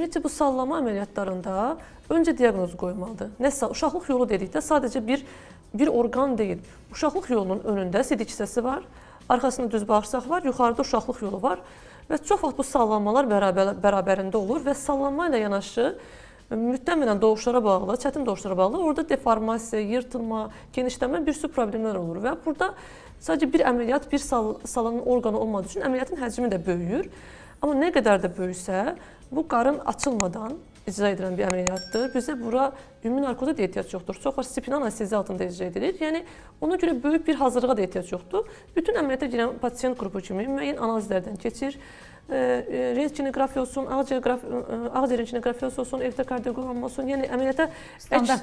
Ümumiyyətlə bu sallama əməliyyatlarında öncə diaqnoz qoyulmalıdır. Uşaqlıq yolu dedikdə sadəcə bir orqan deyil. Uşaqlıq yolunun önündə sidik hissəsi var, arxasında düz bağırsaq var, yuxarıda uşaqlıq yolu var və çox vaxt bu sallanmalar bərabərində olur və sallanma ilə yanaşı mütəmmələn doğuşlara bağlı, çətin doğuşlara bağlı orada deformasiya, yırtılma, genişlənmə bir sürü problemlər olur və burada sadəcə bir əməliyyat, bir sallanan orqanı olmadığı üçün əməliyyatın həcmi də böyüyür. Amma nə qədər də böyüsə, bu qarın açılmadan icra edilən bir əməliyyatdır. Bizə bura ümumi narkoza da ehtiyac yoxdur. Çox vaxt spiral anesteziya altında icra edilir. Yəni ona görə böyük bir hazırlığa da ehtiyac yoxdur. Bütün əməliyyata girən pasiyent qrupu kimi müəyyən analizlərdən keçir. Rentgenografiya olsun, ağciyər rentgenografiyası olsun, elektrokardioqram olsun, yəni əməliyyata standart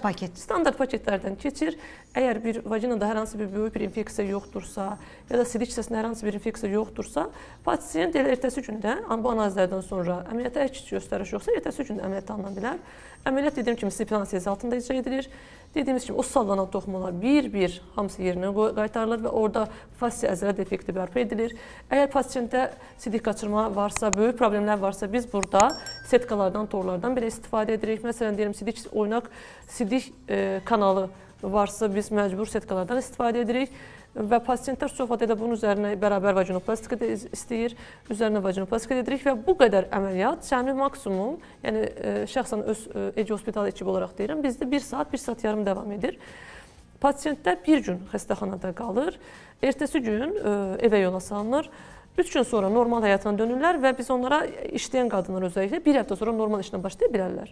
paketlərdən keçir. Əgər bir vaginada hər hansı bir böyük bir infeksiya yoxdursa, ya da sidik hissəsində hər hansı bir infeksiya yoxdursa, pasiyent elə ertəsi gündə, bu analizlərdən sonra əməliyyata heç göstəriş yoxsa, ertəsi gündə əməliyyat alına bilər. Əməliyyat dediyim kimi spiral anesteziya altında icra edilir. Dediyimiz kimi o sallanan toxumalar bir-bir hamısı yerinə qaytarılır və orada fasiya əzələ defekti bərpa edilir. Əgər pasiyentdə sidik qaçırma varsa, böyük problemlər varsa, biz burada setkalardan, torlardan belə istifadə edirik. Məsələn, deyirəm, sidik kanalı varsa, biz məcbur setkalardan istifadə edirik. Və pasiyentlər çox vaxt elə bunun üzərinə bərabər vaginoplastika da istəyir, üzərinə vaginoplastika edirik və bu qədər əməliyyat cəmi maksimum, yəni şəxsən öz Ece Hospital ekibi olaraq deyirəm, bizdə 1 saat, 1 saat yarım davam edir. Pasiyentlər bir gün xəstəxanada qalır, ertəsi gün evə yola salınır. 3 gün sonra normal həyatına dönürlər və biz onlara işləyən qadınlar özelliklə 1 həftə sonra normal işlə başlaya bilərlər.